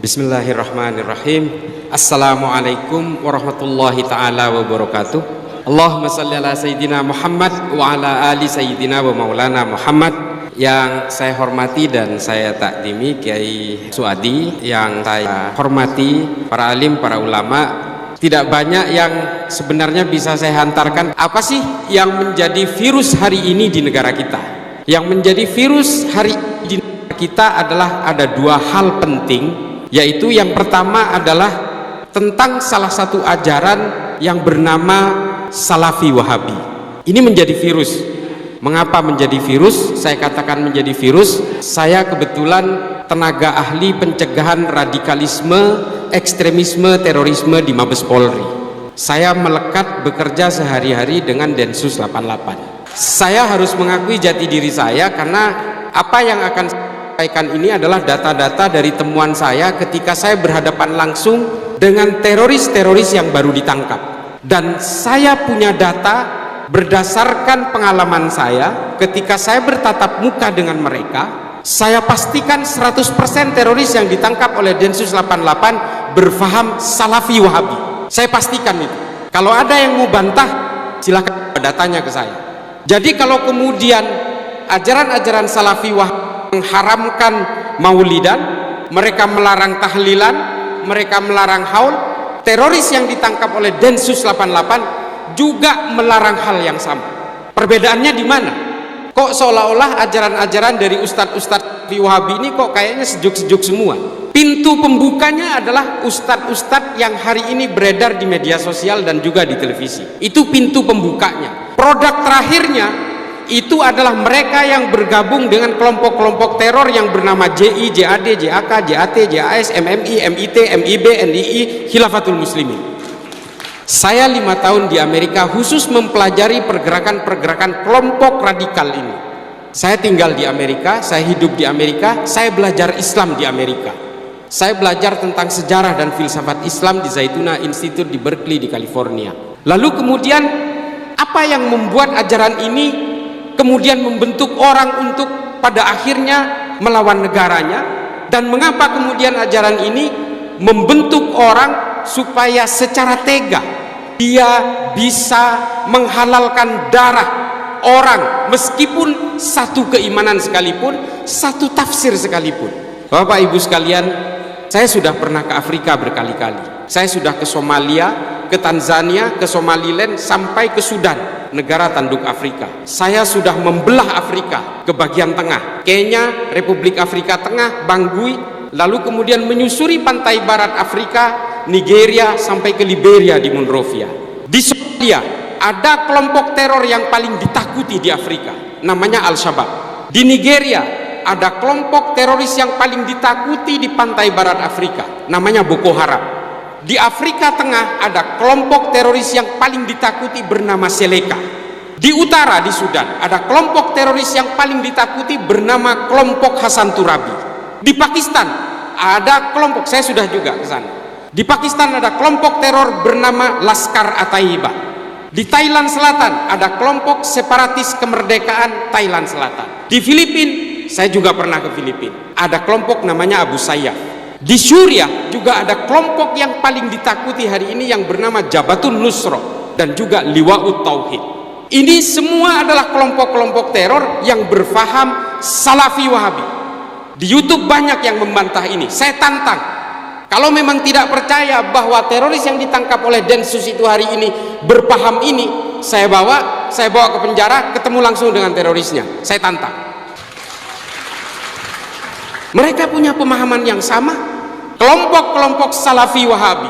Bismillahirrahmanirrahim. Assalamualaikum warahmatullahi ta'ala wabarakatuh. Allahumma salli ala Sayyidina Muhammad wa ala ali Sayyidina wa maulana Muhammad. Yang saya hormati dan saya takdimi Kiai Suadi, yang saya hormati para alim, para ulama. Tidak banyak yang sebenarnya bisa saya hantarkan. Apa sih yang menjadi virus hari ini di negara kita? Yang menjadi virus hari ini di negara kita adalah ada dua hal penting, yaitu yang pertama adalah tentang salah satu ajaran yang bernama Salafi Wahabi. Ini menjadi virus. Mengapa menjadi virus? Saya katakan menjadi virus. Saya kebetulan tenaga ahli pencegahan radikalisme, ekstremisme, terorisme di Mabes Polri. Saya melekat bekerja sehari-hari dengan Densus 88. Saya harus mengakui jati diri saya karena apa yang akan saya sampaikan ini adalah data-data dari temuan saya ketika saya berhadapan langsung dengan teroris-teroris yang baru ditangkap. Dan saya punya data berdasarkan pengalaman saya ketika saya bertatap muka dengan mereka. Saya pastikan 100% teroris yang ditangkap oleh Densus 88 berfaham Salafi Wahabi. Saya pastikan itu. Kalau ada yang mau bantah, silakan datanya ke saya. Jadi kalau kemudian ajaran-ajaran Salafi Wahabi mengharamkan maulidan, mereka melarang tahlilan, mereka melarang haul, teroris yang ditangkap oleh Densus 88 juga melarang hal yang sama. Perbedaannya di mana? Kok seolah-olah ajaran-ajaran dari ustadz-ustadz Wahabi ini kok kayaknya sejuk-sejuk semua. Pintu pembukanya adalah ustadz-ustadz yang hari ini beredar di media sosial dan juga di televisi. Itu pintu pembukanya. Produk terakhirnya itu adalah mereka yang bergabung dengan kelompok-kelompok teror yang bernama JI, JAD, JAK, JAT, JAS, MMI, MIT, MIB, NII, Khilafatul Muslimin. Saya 5 tahun di Amerika khusus mempelajari pergerakan-pergerakan kelompok radikal ini. Saya tinggal di Amerika, saya hidup di Amerika, saya belajar Islam di Amerika. Saya belajar tentang sejarah dan filsafat Islam di Zaytuna Institute di Berkeley di California. Lalu kemudian apa yang membuat ajaran ini kemudian membentuk orang untuk pada akhirnya melawan negaranya, dan mengapa kemudian ajaran ini membentuk orang supaya secara tega dia bisa menghalalkan darah orang meskipun satu keimanan sekalipun, satu tafsir sekalipun. Bapak Ibu sekalian, saya sudah pernah ke Afrika berkali-kali. Saya sudah ke Somalia, ke Tanzania, ke Somaliland, sampai ke Sudan, negara tanduk Afrika. Saya sudah membelah Afrika ke bagian tengah, Kenya, Republik Afrika Tengah, Bangui, lalu kemudian menyusuri pantai barat Afrika, Nigeria, sampai ke Liberia di Monrovia. Di Somalia ada kelompok teror yang paling ditakuti di Afrika, namanya Al-Shabaab. Di Nigeria ada kelompok teroris yang paling ditakuti di pantai barat Afrika, namanya Boko Haram. Di Afrika Tengah ada kelompok teroris yang paling ditakuti bernama Seleka. Di utara, di Sudan, ada kelompok teroris yang paling ditakuti bernama kelompok Hasan Turabi. Di Pakistan ada kelompok, saya sudah juga ke sana. Di Pakistan ada kelompok teror bernama Laskar At-Taiba. Di Thailand Selatan ada kelompok separatis kemerdekaan Thailand Selatan. Di Filipina, saya juga pernah ke Filipina, ada kelompok namanya Abu Sayyaf. Di Suriah juga ada kelompok yang paling ditakuti hari ini yang bernama Jabhatun Nusra dan juga Liwa'ut Tauhid. Ini semua adalah kelompok-kelompok teror yang berfaham Salafi Wahabi. Di YouTube banyak yang membantah ini. Saya tantang, kalau memang tidak percaya bahwa teroris yang ditangkap oleh Densus itu hari ini berpaham ini, saya bawa ke penjara, ketemu langsung dengan terorisnya. Saya tantang. Mereka punya pemahaman yang sama. Kelompok-kelompok Salafi Wahabi,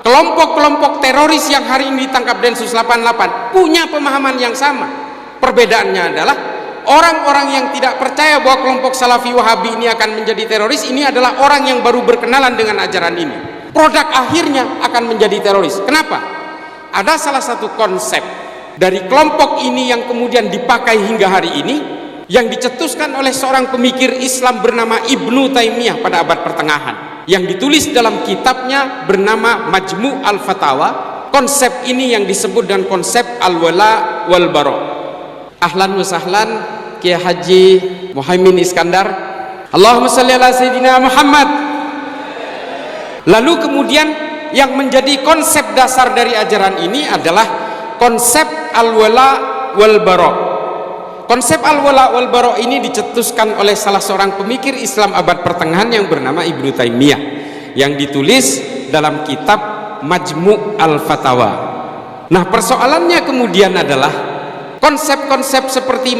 kelompok-kelompok teroris yang hari ini ditangkap Densus 88 punya pemahaman yang sama. Perbedaannya adalah orang-orang yang tidak percaya bahwa kelompok Salafi Wahabi ini akan menjadi teroris, ini adalah orang yang baru berkenalan dengan ajaran ini. Produk akhirnya akan menjadi teroris. Kenapa? Ada salah satu konsep dari kelompok ini yang kemudian dipakai hingga hari ini, yang dicetuskan oleh seorang pemikir Islam bernama Ibnu Taimiyah pada abad pertengahan, yang ditulis dalam kitabnya bernama Majmu' al-Fatawa. Konsep ini yang disebut dengan konsep al-wala wal bara. Ahlan wa sahlan Kiai Haji Muhaimin Iskandar. Allahumma salli ala Sayyidina Muhammad. Lalu kemudian yang menjadi konsep dasar dari ajaran ini adalah konsep al-wala wal bara. Konsep al-wala wal bara ini dicetuskan oleh salah seorang pemikir Islam abad pertengahan yang bernama Ibnu Taimiyah, yang ditulis dalam kitab Majmu' al-Fatawa. Nah, persoalannya kemudian adalah konsep-konsep seperti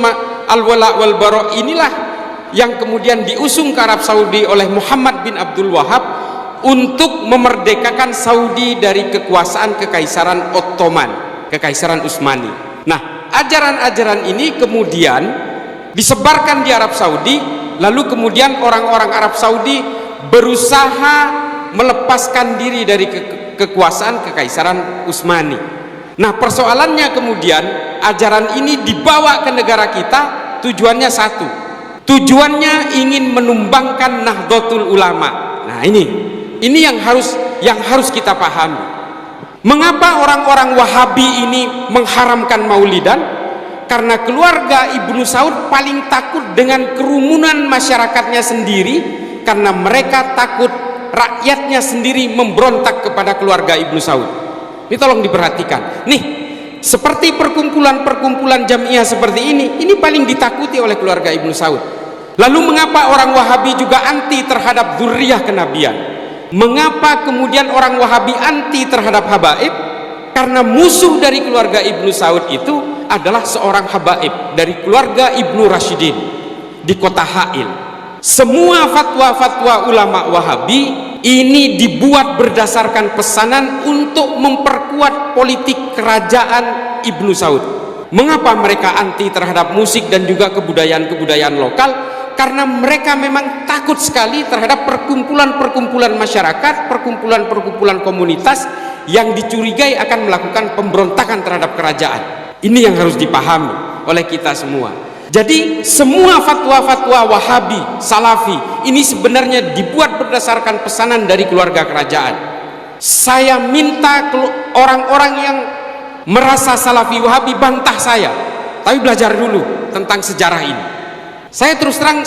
al-wala wal bara inilah yang kemudian diusung ke Arab Saudi oleh Muhammad bin Abdul Wahab untuk memerdekakan Saudi dari kekuasaan Kekaisaran Ottoman, Kekaisaran Utsmani. Nah, ajaran-ajaran ini kemudian disebarkan di Arab Saudi, lalu kemudian orang-orang Arab Saudi berusaha melepaskan diri dari kekuasaan Kekaisaran Utsmani. Nah, persoalannya kemudian ajaran ini dibawa ke negara kita, tujuannya satu. Tujuannya ingin menumbangkan Nahdlatul Ulama. Nah, ini yang harus kita pahami. Mengapa orang-orang Wahabi ini mengharamkan Maulidan? Karena keluarga Ibnu Saud paling takut dengan kerumunan masyarakatnya sendiri, karena mereka takut rakyatnya sendiri memberontak kepada keluarga Ibnu Saud. Ini tolong diperhatikan. Nih, seperti perkumpulan-perkumpulan jamiah seperti ini paling ditakuti oleh keluarga Ibnu Saud. Lalu mengapa orang Wahabi juga anti terhadap dzurriyyah kenabian? Mengapa kemudian orang Wahabi anti terhadap habaib? Karena musuh dari keluarga Ibnu Saud itu adalah seorang habaib dari keluarga Ibnu Rasyidin di kota Ha'il. Semua fatwa-fatwa ulama Wahabi ini dibuat berdasarkan pesanan untuk memperkuat politik kerajaan Ibnu Saud. Mengapa mereka anti terhadap musik dan juga kebudayaan-kebudayaan lokal? Karena mereka memang takut sekali terhadap perkumpulan-perkumpulan masyarakat, perkumpulan-perkumpulan komunitas yang dicurigai akan melakukan pemberontakan terhadap kerajaan. Ini yang harus dipahami oleh kita semua. Jadi semua fatwa-fatwa Wahabi, Salafi ini sebenarnya dibuat berdasarkan pesanan dari keluarga kerajaan. Saya minta orang-orang yang merasa Salafi Wahabi bantah saya, tapi belajar dulu tentang sejarah ini. Saya terus terang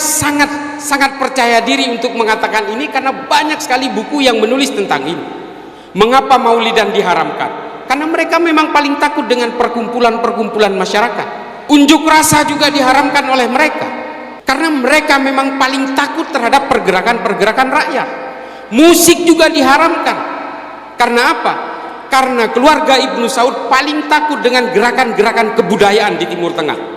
sangat percaya diri untuk mengatakan ini karena banyak sekali buku yang menulis tentang ini. Mengapa Maulidan diharamkan? Karena mereka memang paling takut dengan perkumpulan-perkumpulan masyarakat. Unjuk rasa juga diharamkan oleh mereka karena mereka memang paling takut terhadap pergerakan-pergerakan rakyat. Musik juga diharamkan. Karena apa? Karena keluarga Ibnu Saud paling takut dengan gerakan-gerakan kebudayaan di Timur Tengah.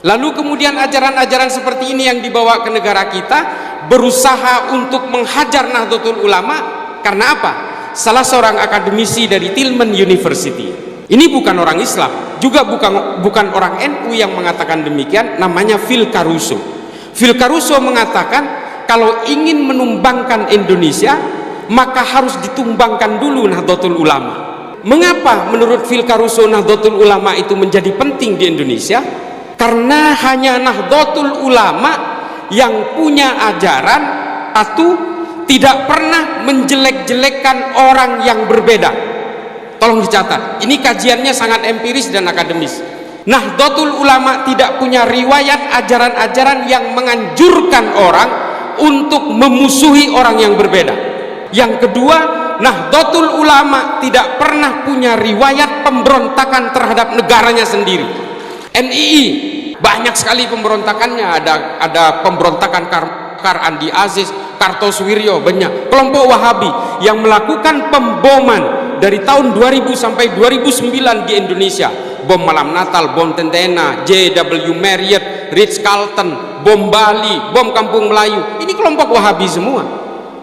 Lalu kemudian ajaran-ajaran seperti ini yang dibawa ke negara kita berusaha untuk menghajar Nahdlatul Ulama. Karena apa? Salah seorang akademisi dari Tillman University, ini bukan orang Islam, juga bukan orang NU yang mengatakan demikian, namanya Phil Caruso. Phil Caruso mengatakan kalau ingin menumbangkan Indonesia maka harus ditumbangkan dulu Nahdlatul Ulama. Mengapa menurut Phil Caruso Nahdlatul Ulama itu menjadi penting di Indonesia? Karena hanya Nahdlatul Ulama yang punya ajaran satu, tidak pernah menjelek-jelekkan orang yang berbeda. Tolong dicatat, ini kajiannya sangat empiris dan akademis. Nahdlatul Ulama tidak punya riwayat ajaran-ajaran yang menganjurkan orang untuk memusuhi orang yang berbeda. Yang kedua, Nahdlatul Ulama tidak pernah punya riwayat pemberontakan terhadap negaranya sendiri. NII banyak sekali pemberontakannya, ada pemberontakan Andi Aziz, Kartosuwiryo, banyak. Kelompok Wahabi yang melakukan pemboman dari tahun 2000 sampai 2009 di Indonesia. Bom malam Natal, bom Tentena, JW Marriott, Ritz-Carlton, bom Bali, bom Kampung Melayu. Ini kelompok Wahabi semua.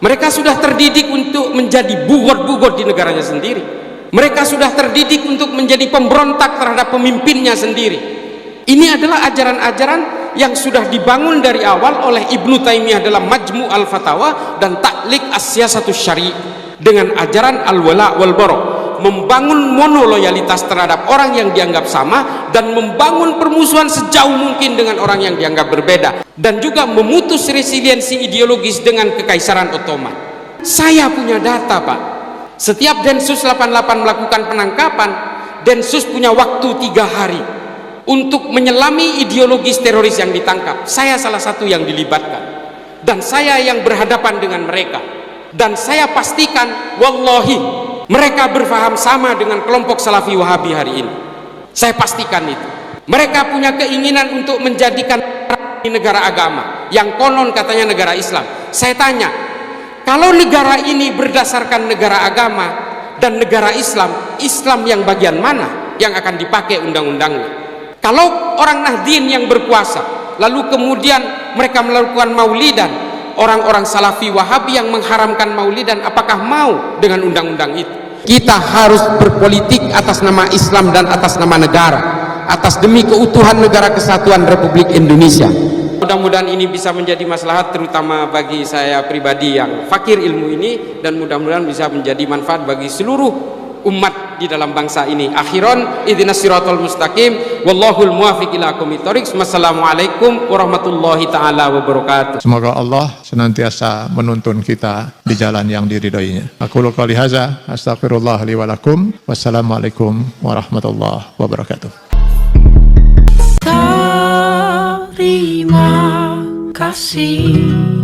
Mereka sudah terdidik untuk menjadi bugot-bugot di negaranya sendiri. Mereka sudah terdidik untuk menjadi pemberontak terhadap pemimpinnya sendiri. Ini adalah ajaran-ajaran yang sudah dibangun dari awal oleh Ibnu Taimiyah dalam Majmu' al-Fatawa dan Ta'liq as-Siyasatus Syari' dengan ajaran al-wala wal bara, membangun monoloyalitas terhadap orang yang dianggap sama dan membangun permusuhan sejauh mungkin dengan orang yang dianggap berbeda, dan juga memutus resiliensi ideologis dengan Kekaisaran Ottoman. Saya punya data, Pak. Setiap Densus 88 melakukan penangkapan, Densus punya waktu 3 hari untuk menyelami ideologis teroris yang ditangkap. Saya salah satu yang dilibatkan, dan saya yang berhadapan dengan mereka. Dan saya pastikan, wallahi, mereka berfaham sama dengan kelompok Salafi Wahabi hari ini. Saya pastikan itu. Mereka punya keinginan untuk menjadikan negara agama yang konon katanya negara Islam. Saya tanya, kalau negara ini berdasarkan negara agama dan negara Islam, Islam yang bagian mana yang akan dipakai undang-undangnya? Kalau orang Nahdien yang berkuasa, lalu kemudian mereka melakukan maulidan, orang-orang Salafi Wahabi yang mengharamkan maulidan, apakah mau dengan undang-undang itu? Kita harus berpolitik atas nama Islam dan atas nama negara, atas demi keutuhan negara kesatuan Republik Indonesia. Mudah-mudahan ini bisa menjadi maslahat terutama bagi saya pribadi yang fakir ilmu ini, dan mudah-mudahan bisa menjadi manfaat bagi seluruh umat di dalam bangsa ini. Akhiran, ihdinas siratal mustaqim, wallahul muwaffiq ila aqwamit thoriq. Wassalamualaikum warahmatullahi taala wabarakatuh. Semoga Allah senantiasa menuntun kita di jalan yang diridhoinya. Aku qouli hadza, astaghfirullah li wa lakum. Wassalamualaikum warahmatullahi wabarakatuh. Terima kasih.